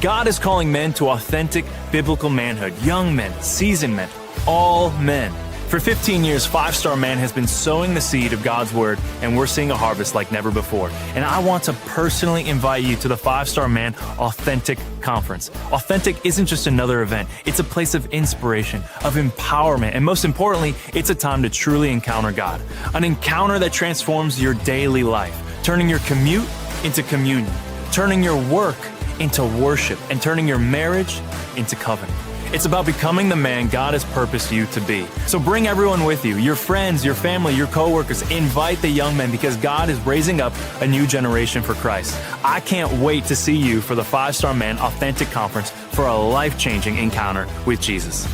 God is calling men to authentic biblical manhood, young men, seasoned men, all men. For 15 years, 5-Star Man has been sowing the seed of God's Word, and we're seeing a harvest like never before. And I want to personally invite you to the 5-Star Man Authentic Conference. Authentic isn't just another event. It's a place of inspiration, of empowerment, and most importantly, it's a time to truly encounter God. An encounter that transforms your daily life, turning your commute into communion, turning your work into worship, and turning your marriage into covenant. It's about becoming the man God has purposed you to be. So bring everyone with you, your friends, your family, your coworkers. Invite the young men because God is raising up a new generation for Christ. I can't wait to see you for the 5-Star Man Authentic Conference for a life-changing encounter with Jesus.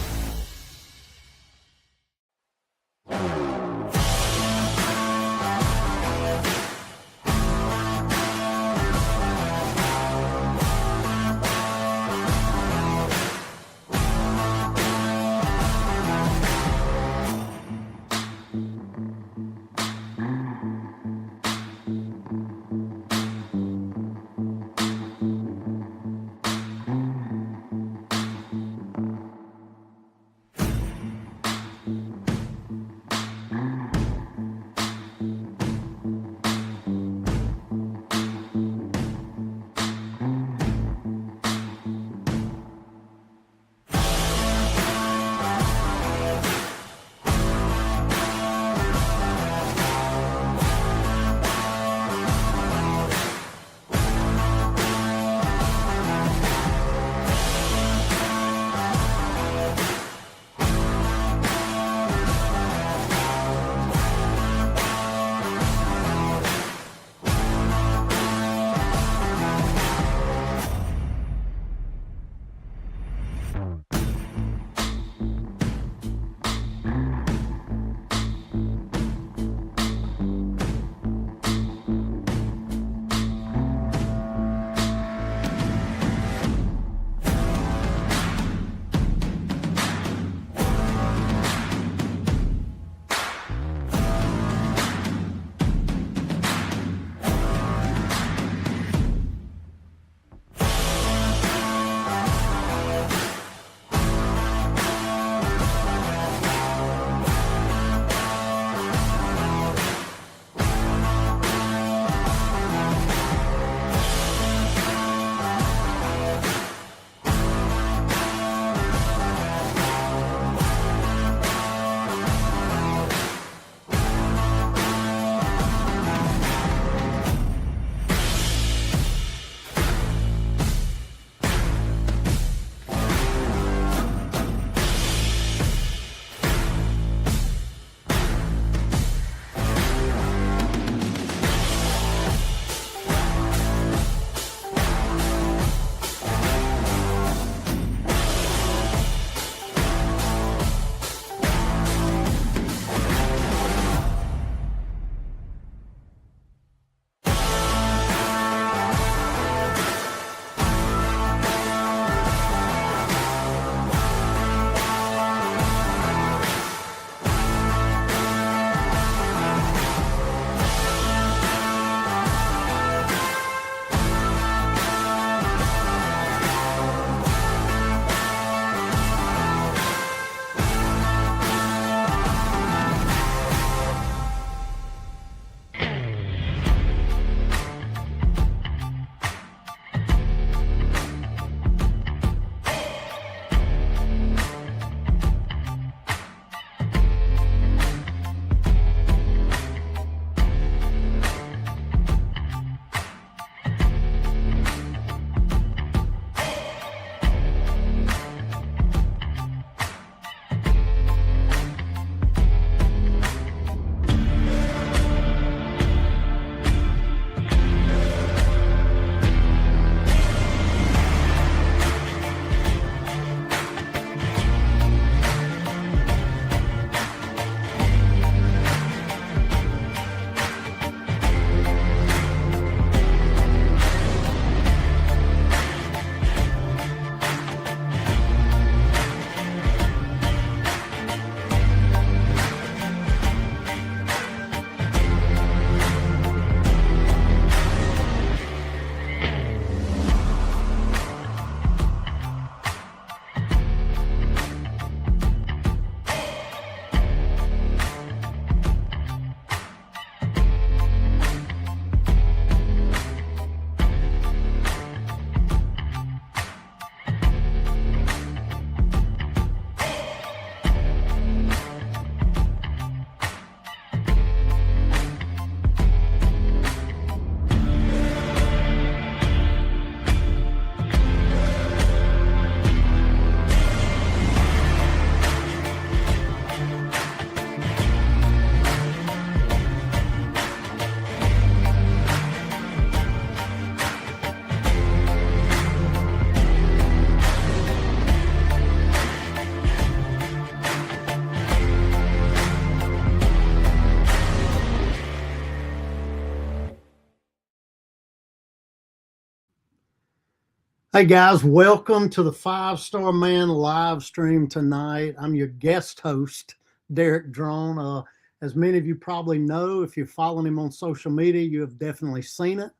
Hey guys, welcome to the Five Star Man live stream tonight. I'm your guest host, Derek Draughon. As many of you probably know, if you're following him on social media, you have definitely seen it.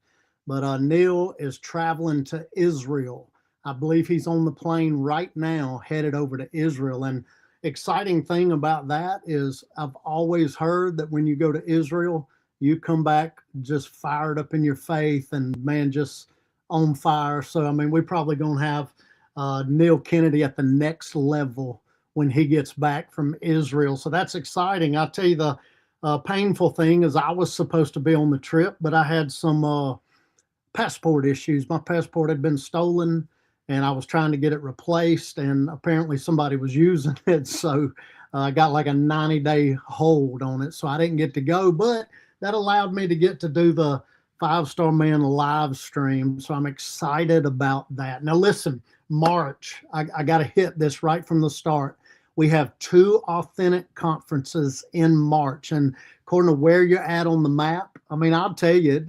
But Neil is traveling to Israel. I believe he's on the plane right now, headed over to Israel. And exciting thing about that is I've always heard that when you go to Israel, you come back just fired up in your faith and man, just on fire. So, I mean, we're probably going to have Neil Kennedy at the next level when he gets back from Israel. So that's exciting. I'll tell you the painful thing is I was supposed to be on the trip, but I had some passport issues. My passport had been stolen and I was trying to get it replaced, and apparently somebody was using it. So I got like a 90-day hold on it. So I didn't get to go, but that allowed me to get to do the Five Star Man live stream. So I'm excited about that. Now, listen, March, I got to hit this right from the start. We have 2 authentic conferences in March. And according to where you're at on the map, I mean, I'll tell you,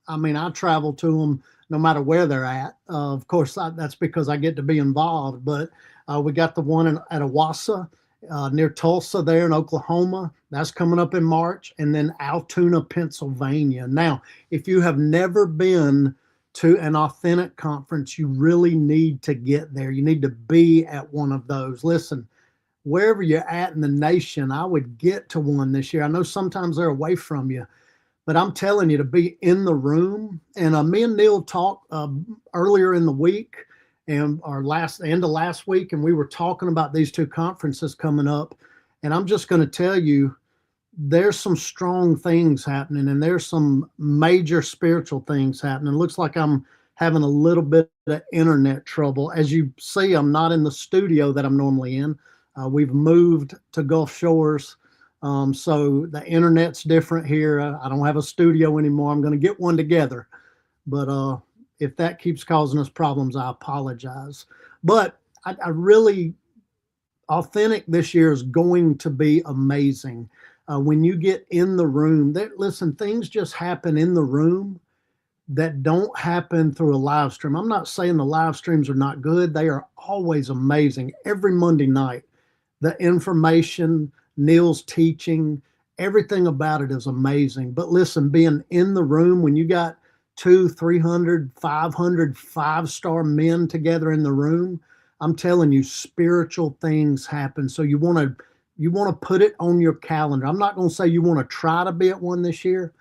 I travel to them no matter where they're at. Of course, that's because I get to be involved. But we got the one at Owasso, near Tulsa there in Oklahoma. That's coming up in March. And then Altoona, Pennsylvania. Now, if you have never been to an authentic conference, you really need to get there. You need to be at one of those. Listen, wherever you're at in the nation, I would get to one this year. I know sometimes they're away from you, but I'm telling you to be in the room. And me and Neil talked earlier in the week and our end of last week, and we were talking about these 2 conferences coming up. And I'm just going to tell you, there's some strong things happening, and there's some major spiritual things happening. It looks like I'm having a little bit of internet trouble. As you see, I'm not in the studio that I'm normally in. We've moved to Gulf Shores. So the internet's different here. I don't have a studio anymore. I'm going to get one together. But if that keeps causing us problems, I apologize. But I really, authentic this year is going to be amazing. When you get in the room, listen, things just happen in the room that don't happen through a live stream. I'm not saying the live streams are not good. They are always amazing. Every Monday night, the information, Neil's teaching, everything about it is amazing. But listen, being in the room when you got 200, 300, 500 five-star men together in the room, I'm telling you, spiritual things happen. So you want to put it on your calendar. I'm not going to say you want to try to be at one this year.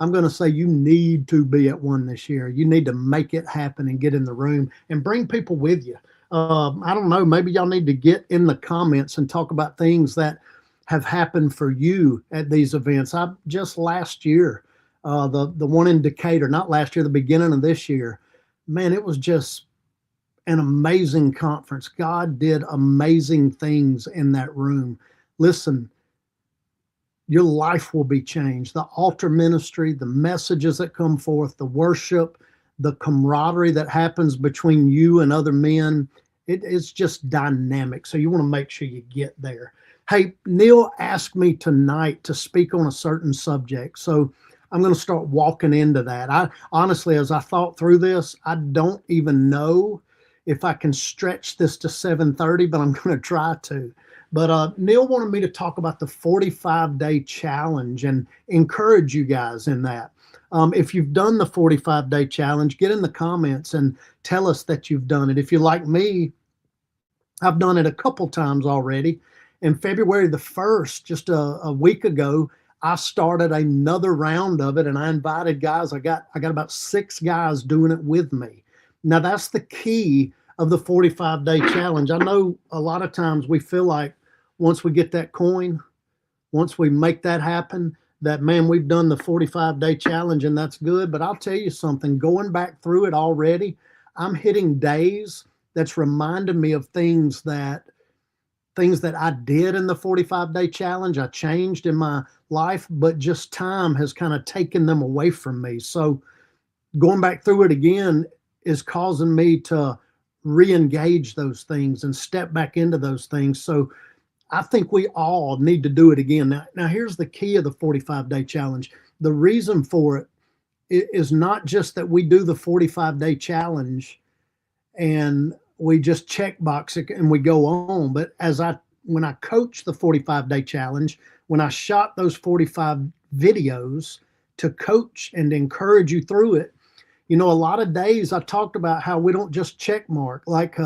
I'm going to say you need to be at one this year. You need to make it happen and get in the room and bring people with you. I don't know, maybe y'all need to get in the comments and talk about things that have happened for you at these events. I just last year, the one in Decatur, not last year, the beginning of this year, man, it was just an amazing conference. God did amazing things in that room. Listen, your life will be changed. The altar ministry, the messages that come forth, the worship, the camaraderie that happens between you and other men, it's just dynamic. So you want to make sure you get there. Hey, Neil asked me tonight to speak on a certain subject. So I'm going to start walking into that. I honestly, as I thought through this, I don't even know if I can stretch this to 7:30, but I'm going to try to. But Neil wanted me to talk about the 45-day challenge and encourage you guys in that. If you've done the 45-day challenge, get in the comments and tell us that you've done it. If you're like me, I've done it a couple times already. In February the 1st, just a week ago, I started another round of it, and I invited guys. I got about 6 guys doing it with me. Now, that's the key of the 45-day challenge. I know a lot of times we feel like once we get that coin, once we make that happen, that, man, we've done the 45-day challenge and that's good. But I'll tell you something, going back through it already, I'm hitting days that's reminding me of things that I did in the 45-day challenge. I changed in my life, but just time has kind of taken them away from me. So going back through it again is causing me to re-engage those things and step back into those things. So I think we all need to do it again. Now here's the key of the 45-day challenge. The reason for it is not just that we do the 45-day challenge and we just check box it and we go on. But when I coached the 45-day challenge, when I shot those 45 videos to coach and encourage you through it, a lot of days I talked about how we don't just check mark. Like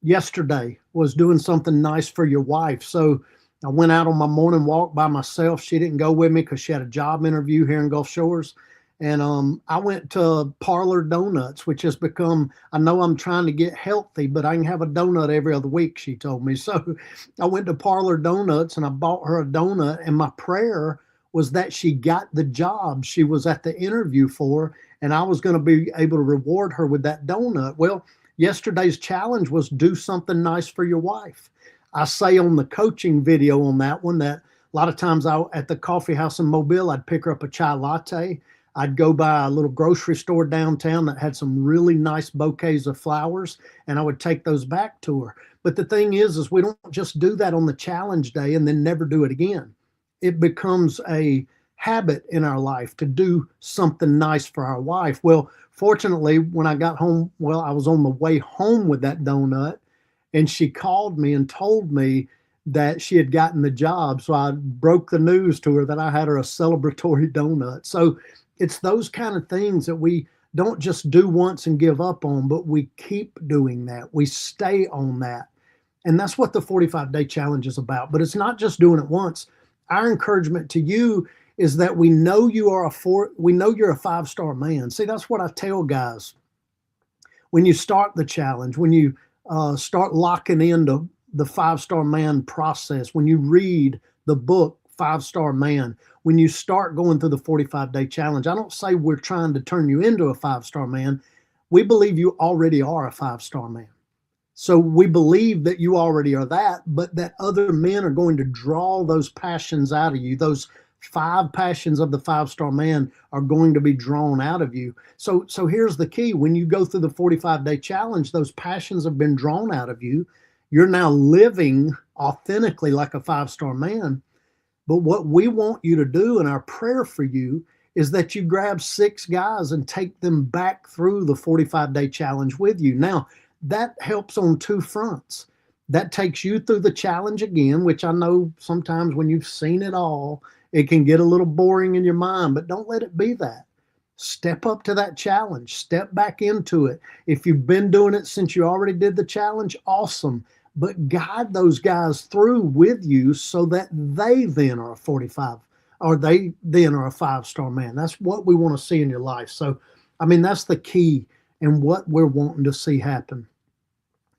yesterday was doing something nice for your wife. So I went out on my morning walk by myself. She didn't go with me because she had a job interview here in Gulf Shores. And I went to Parlor Donuts, which has become, I know I'm trying to get healthy, but I can have a donut every other week, she told me. So I went to Parlor Donuts and I bought her a donut. And my prayer was that she got the job she was at the interview for, and I was going to be able to reward her with that donut. Well, yesterday's challenge was do something nice for your wife. I say on the coaching video on that one that a lot of times at the coffee house in Mobile, I'd pick her up a chai latte. I'd go by a little grocery store downtown that had some really nice bouquets of flowers, and I would take those back to her. But the thing is we don't just do that on the challenge day and then never do it again. It becomes a habit in our life to do something nice for our wife. Well, fortunately, when I got home, I was on the way home with that donut, and she called me and told me that she had gotten the job. So I broke the news to her that I had her a celebratory donut. So it's those kind of things that we don't just do once and give up on, but we keep doing that. We stay on that. And that's what the 45-day challenge is about. But it's not just doing it once. Our encouragement to you is that we know you're a 5-star man. See, that's what I tell guys. When you start the challenge, when you start locking into the 5-star man process, when you read the book 5-Star Man, when you start going through the 45-day challenge, I don't say we're trying to turn you into a 5-star man. We believe you already are a 5-star man. So we believe that you already are that, but that other men are going to draw those passions out of you. Those 5 passions of the 5-star man are going to be drawn out of you. So here's the key. When you go through the 45-day challenge, those passions have been drawn out of you. You're now living authentically like a 5-star man. But what we want you to do, and our prayer for you, is that you grab 6 guys and take them back through the 45-day challenge with you. Now, that helps on 2 fronts. That takes you through the challenge again, which I know sometimes when you've seen it all, it can get a little boring in your mind, but don't let it be that. Step up to that challenge. Step back into it. If you've been doing it since you already did the challenge, awesome. But guide those guys through with you so that they then are a 45, or they then are a 5-star man. That's what we want to see in your life. So, that's the key and what we're wanting to see happen.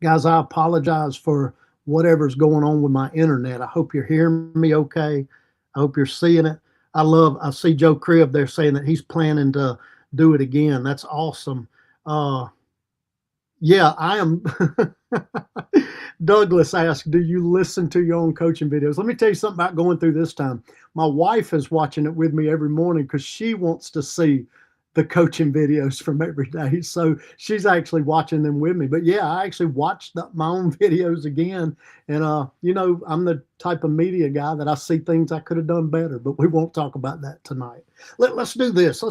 Guys, I apologize for whatever's going on with my internet. I hope you're hearing me okay. I hope you're seeing it. I see Joe Cribb there saying that he's planning to do it again. That's awesome. Yeah, I am. Douglas asked, do you listen to your own coaching videos? Let me tell you something about going through this time. My wife is watching it with me every morning because she wants to see the coaching videos from every day. So she's actually watching them with me. But yeah, I actually watched my own videos again. And, I'm the type of media guy that I see things I could have done better, but we won't talk about that tonight. Let's do this.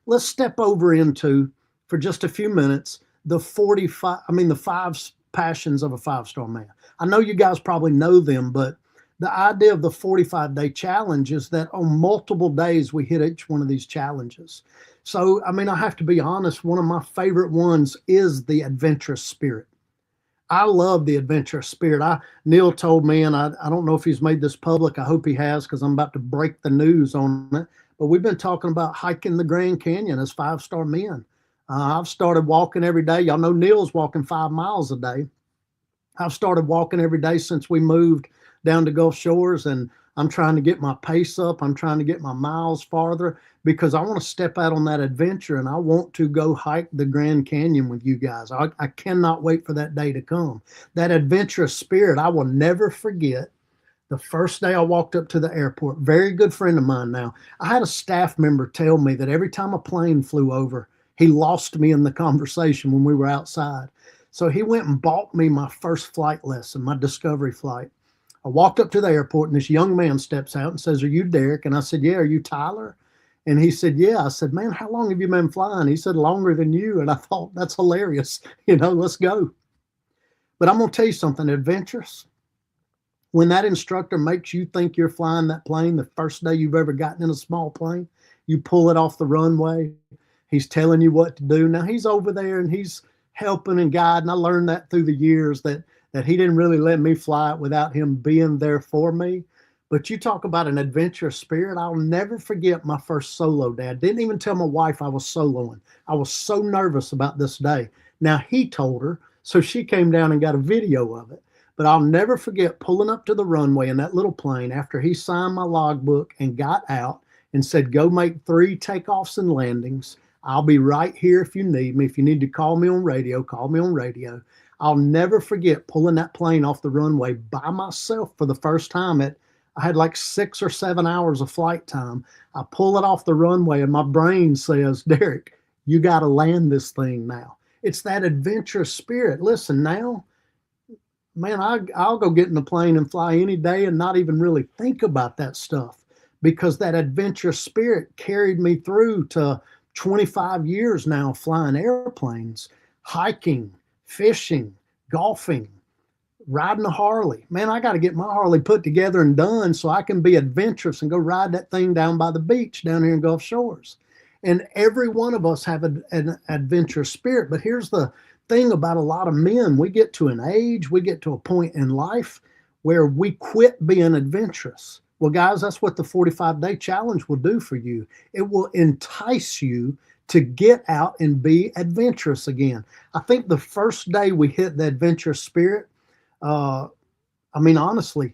Let's step over into, for just a few minutes, the 5 passions of a 5-star man. I know you guys probably know them, but the idea of the 45-day challenge is that on multiple days we hit each one of these challenges. So, I have to be honest, one of my favorite ones is the adventurous spirit. I love the adventurous spirit. Neil told me, and I don't know if he's made this public. I hope he has, because I'm about to break the news on it. But we've been talking about hiking the Grand Canyon as 5-star men. I've started walking every day. Y'all know Neil's walking 5 miles a day. I've started walking every day since we moved down to Gulf Shores, and I'm trying to get my pace up. I'm trying to get my miles farther because I want to step out on that adventure, and I want to go hike the Grand Canyon with you guys. I cannot wait for that day to come. That adventurous spirit, I will never forget. The first day I walked up to the airport, very good friend of mine now, I had a staff member tell me that every time a plane flew over, he lost me in the conversation when we were outside. So he went and bought me my first flight lesson, my discovery flight. I walked up to the airport, and this young man steps out and says, "Are you Derek?" And I said, "Yeah." "Are you Tyler?" And he said, yeah. I said, man, how long have you been flying? He said, longer than you. And I thought, that's hilarious. Let's go. But I'm going to tell you something adventurous. When that instructor makes you think you're flying that plane the first day you've ever gotten in a small plane, you pull it off the runway. He's telling you what to do. Now he's over there and he's helping and guiding. I learned that through the years that he didn't really let me fly it without him being there for me. But you talk about an adventurous spirit. I'll never forget my first solo, Dad. Didn't even tell my wife I was soloing. I was so nervous about this day. Now he told her, so she came down and got a video of it. But I'll never forget pulling up to the runway in that little plane after he signed my logbook and got out and said, go make 3 takeoffs and landings. I'll be right here if you need me. If you need to call me on radio, call me on radio. I'll never forget pulling that plane off the runway by myself for the first time. I had like 6 or 7 hours of flight time. I pull it off the runway and my brain says, Derek, you got to land this thing now. It's that adventurous spirit. Listen, now, man, I'll go get in the plane and fly any day and not even really think about that stuff because that adventurous spirit carried me through to 25 years now flying airplanes, hiking, fishing, golfing, riding a Harley. Man, I got to get my Harley put together and done so I can be adventurous and go ride that thing down by the beach down here in Gulf Shores. And every one of us have an adventurous spirit. But here's the thing about a lot of men. We get to an age, we get to a point in life where we quit being adventurous. Well, guys, that's what the 45-day challenge will do for you. It will entice you to get out and be adventurous again. I think the first day we hit the adventurous spirit, honestly,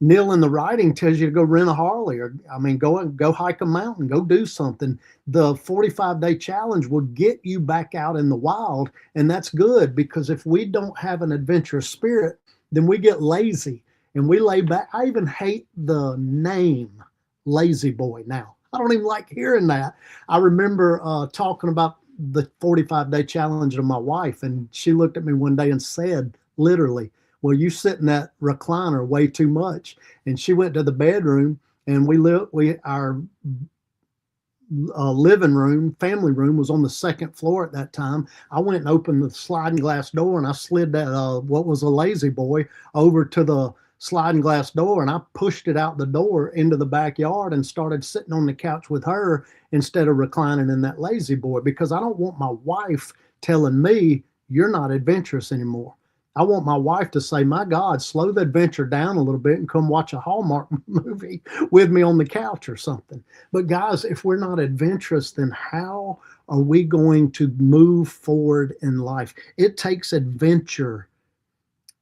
Neil in the writing tells you to go rent a Harley or, go hike a mountain, go do something. The 45-day challenge will get you back out in the wild. And that's good because if we don't have an adventurous spirit, then we get lazy and we lay back. I even hate the name Lazy Boy now. I don't even like hearing that. I remember talking about the 45-day challenge to my wife, and she looked at me one day and said, literally, well, you sit in that recliner way too much. And she went to the bedroom, and our living room, family room was on the second floor at that time. I went and opened the sliding glass door, and I slid that, what was a Lazy Boy, over to the sliding glass door, and I pushed it out the door into the backyard and started sitting on the couch with her instead of reclining in that Lazy Boy, because I don't want my wife telling me you're not adventurous anymore. I want my wife to say, my God, slow the adventure down a little bit and come watch a Hallmark movie with me on the couch or something. But guys, if we're not adventurous, then how are we going to move forward in life? It takes adventure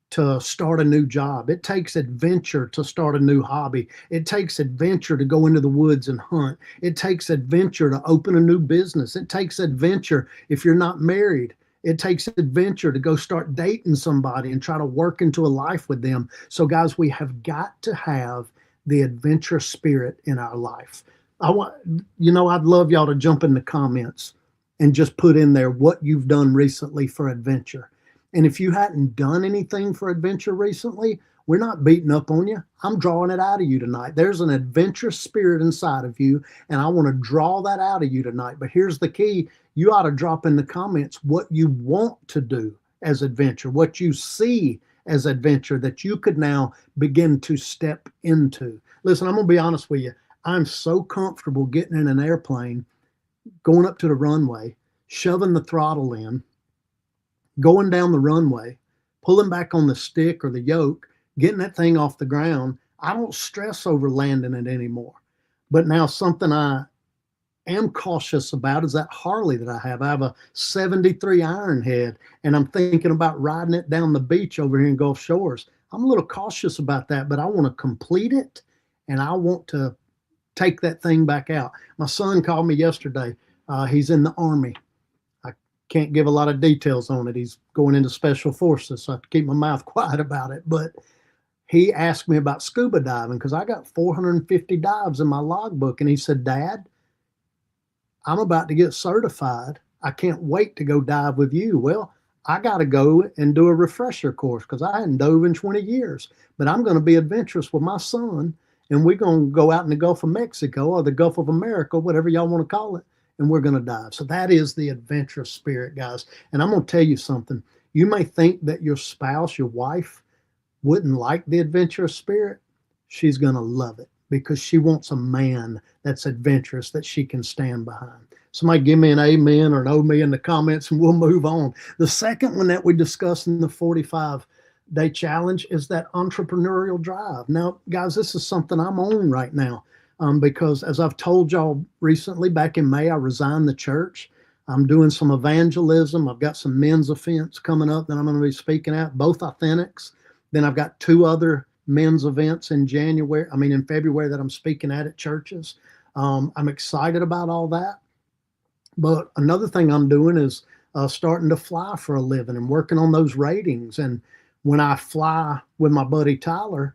to start a new job. It takes adventure to start a new hobby. It takes adventure to go into the woods and hunt. It takes adventure to open a new business. It takes adventure if you're not married. It takes adventure to go start dating somebody and try to work into a life with them. So guys, we have got to have the adventurous spirit in our life. I'd love y'all to jump in the comments and just put in there what you've done recently for adventure. And if you hadn't done anything for adventure recently, we're not beating up on you. I'm drawing it out of you tonight. There's an adventurous spirit inside of you, and I want to draw that out of you tonight. But here's the key. You ought to drop in the comments what you want to do as adventure, what you see as adventure that you could now begin to step into. Listen, I'm going to be honest with you. I'm so comfortable getting in an airplane, going up to the runway, shoving the throttle in, going down the runway, pulling back on the stick or the yoke, getting that thing off the ground. I don't stress over landing it anymore. But now something I am cautious about is that Harley that I have. I have a 73 Ironhead, and I'm thinking about riding it down the beach over here in Gulf Shores. I'm a little cautious about that, but I want to complete it, and I want to take that thing back out. My son called me yesterday. He's in the Army. Can't give a lot of details on it. He's going into special forces, so I have to keep my mouth quiet about it. But he asked me about scuba diving because I got 450 dives in my logbook. And he said, Dad, I'm about to get certified. I can't wait to go dive with you. Well, I got to go and do a refresher course because I hadn't dove in 20 years. But I'm going to be adventurous with my son, and we're going to go out in the Gulf of Mexico or the Gulf of America, whatever y'all want to call it, and we're going to dive. So that is the adventurous spirit, guys. And I'm going to tell you something. You may think that your spouse, your wife, wouldn't like the adventurous spirit. She's going to love it because she wants a man that's adventurous that she can stand behind. Somebody give me an amen or an oh me in the comments and we'll move on. The second one that we discussed in the 45-day challenge is that entrepreneurial drive. Now, guys, this is something I'm on right now because as I've told y'all recently, back in May, I resigned the church. I'm doing some evangelism. I've got some men's events coming up that I'm going to be speaking at, both authentics. Then I've got 2 other men's events in February that I'm speaking at churches. I'm excited about all that. But another thing I'm doing is starting to fly for a living and working on those ratings. And when I fly with my buddy Tyler,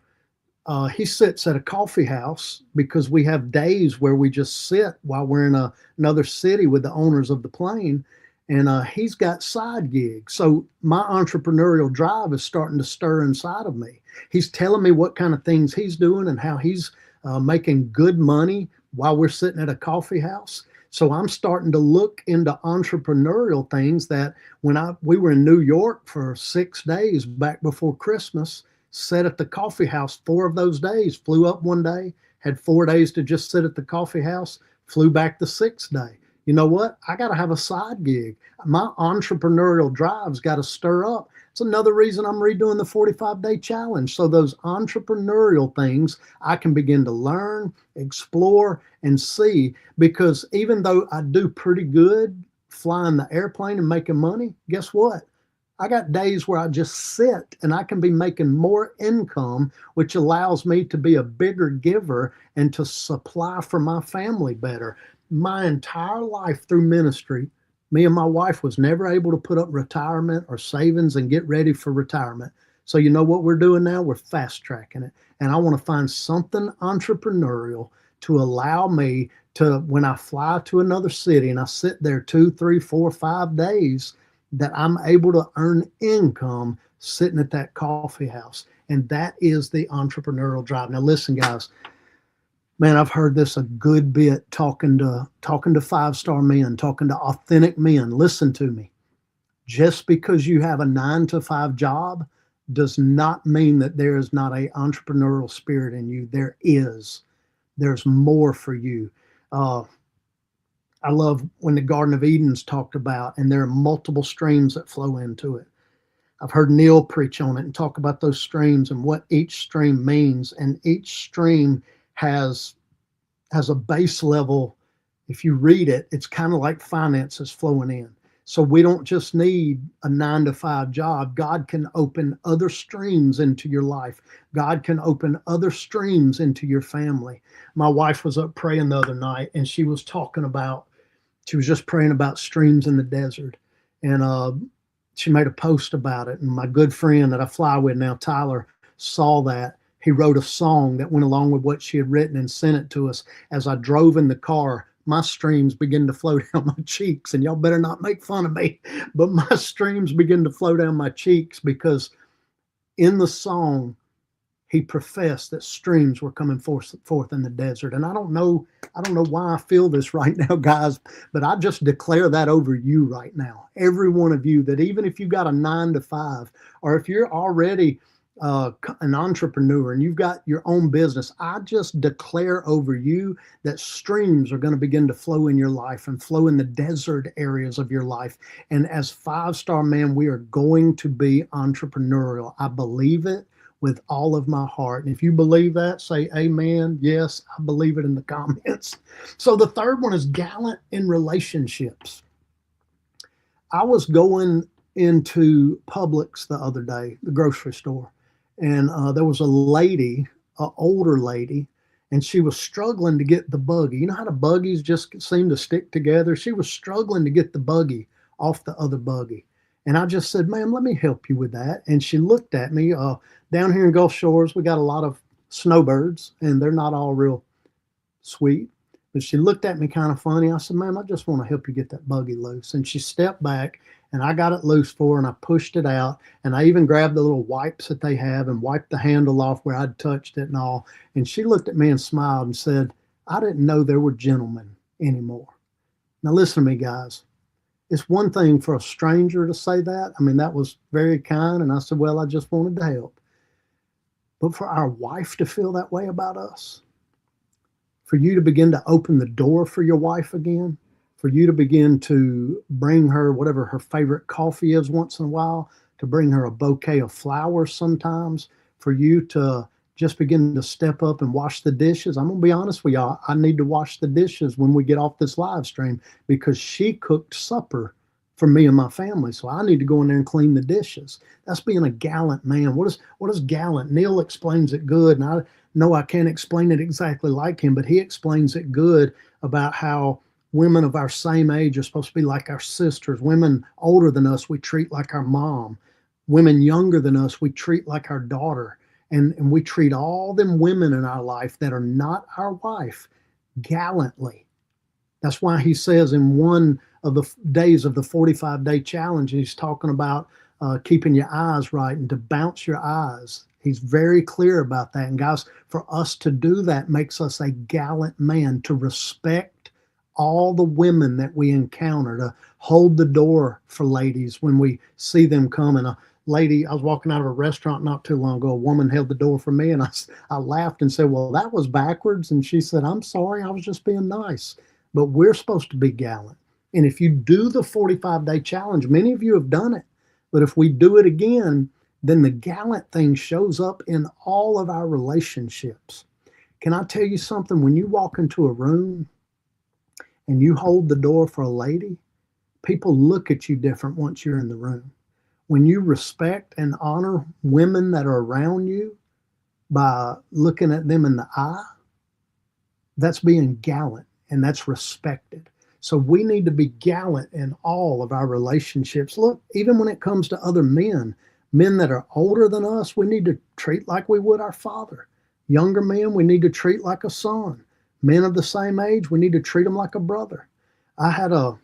he sits at a coffee house because we have days where we just sit while we're in another city with the owners of the plane. And he's got side gigs. So my entrepreneurial drive is starting to stir inside of me. He's telling me what kind of things he's doing and how he's making good money while we're sitting at a coffee house. So I'm starting to look into entrepreneurial things that when we were in New York for 6 days back before Christmas, sat at the coffee house 4 of those days, flew up one day, had 4 days to just sit at the coffee house, flew back the 6th day. You know what? I got to have a side gig. My entrepreneurial drive's got to stir up. It's another reason I'm redoing the 45-day challenge. So those entrepreneurial things I can begin to learn, explore, and see, because even though I do pretty good flying the airplane and making money, guess what? I got days where I just sit and I can be making more income, which allows me to be a bigger giver and to supply for my family better. My entire life through ministry, me and my wife was never able to put up retirement or savings and get ready for retirement. So you know what we're doing now? We're fast tracking it. And I want to find something entrepreneurial to allow me to, when I fly to another city and I sit there 2, 3, 4, 5 days, that I'm able to earn income sitting at that coffee house. And that is the entrepreneurial drive. Now listen, guys, man, I've heard this a good bit talking to 5-star men, talking to authentic men. Listen to me. Just because you have a 9-to-5 job does not mean that there is not an entrepreneurial spirit in you. There is. There's more for you. I love when the Garden of Eden's talked about, and there are multiple streams that flow into it. I've heard Neil preach on it and talk about those streams and what each stream means. And each stream has a base level. If you read it, it's kind of like finances flowing in. So we don't just need a 9-to-5 job. God can open other streams into your life. God can open other streams into your family. My wife was up praying the other night, and she was just praying about streams in the desert. And she made a post about it. And my good friend that I fly with now, Tyler, saw that. He wrote a song that went along with what she had written and sent it to us. As I drove in the car, my streams began to flow down my cheeks. And y'all better not make fun of me, but my streams begin to flow down my cheeks because in the song, he professed that streams were coming forth in the desert. And I don't know why I feel this right now, guys, but I just declare that over you right now. Every one of you, that even if you got a 9-to-5, or if you're already an entrepreneur and you've got your own business, I just declare over you that streams are going to begin to flow in your life and flow in the desert areas of your life. And as 5-star man, we are going to be entrepreneurial. I believe it with all of my heart. And if you believe that, say amen. Yes, I believe it in the comments. So the third one is gallant in relationships. I was going into Publix the other day, the grocery store, and there was a lady, an older lady, and she was struggling to get the buggy. You know how the buggies just seem to stick together? She was struggling to get the buggy off the other buggy. And I just said, ma'am, let me help you with that. And she looked at me. Down here in Gulf Shores, we got a lot of snowbirds, and they're not all real sweet. But she looked at me kind of funny. I said, ma'am, I just want to help you get that buggy loose. And she stepped back, And I got it loose for her and I pushed it out. And I even grabbed the little wipes that they have and wiped the handle off where I'd touched it and all. And she looked at me and smiled and said, I didn't know there were gentlemen anymore. Now, listen to me, guys. It's one thing for a stranger to say that. I mean, that was very kind. And I said, well, I just wanted to help. But for our wife to feel that way about us, for you to begin to open the door for your wife again, for you to begin to bring her whatever her favorite coffee is once in a while, to bring her a bouquet of flowers sometimes, for you to just begin to step up and wash the dishes. I'm going to be honest with y'all. I need to wash the dishes when we get off this live stream because she cooked supper for me and my family. So I need to go in there and clean the dishes. That's being a gallant man. What is gallant? Neil explains it good. And I know I can't explain it exactly like him, but he explains it good about how women of our same age are supposed to be like our sisters. Women older than us, we treat like our mom. Women younger than us, we treat like our daughter. And we treat all them women in our life that are not our wife gallantly. That's why he says in one of the days of the 45-day challenge, he's talking about keeping your eyes right and to bounce your eyes. He's very clear about that. And guys, for us to do that makes us a gallant man, to respect all the women that we encounter, to hold the door for ladies when we see them coming. A lady, I was walking out of a restaurant not too long ago, a woman held the door for me and I laughed and said, well, that was backwards. And she said, I'm sorry, I was just being nice. But we're supposed to be gallant. And if you do the 45-day challenge, many of you have done it, but if we do it again, then the gallant thing shows up in all of our relationships. Can I tell you something? When you walk into a room and you hold the door for a lady, people look at you different once you're in the room. When you respect and honor women that are around you by looking at them in the eye, that's being gallant and that's respected. So we need to be gallant in all of our relationships. Look, even when it comes to other men that are older than us, we need to treat like we would our father. Younger men, we need to treat like a son. Men of the same age, we need to treat them like a brother. I had a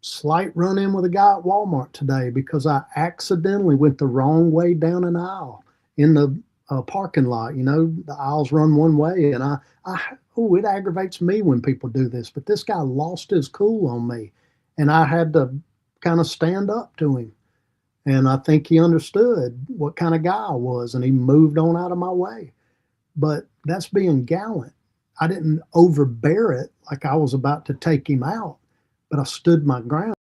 slight run-in with a guy at Walmart today because I accidentally went the wrong way down an aisle in the parking lot. You know, the aisles run one way, and it aggravates me when people do this. But this guy lost his cool on me, and I had to kind of stand up to him. And I think he understood what kind of guy I was, and he moved on out of my way. But that's being gallant. I didn't overbear it like I was about to take him out, but I stood my ground.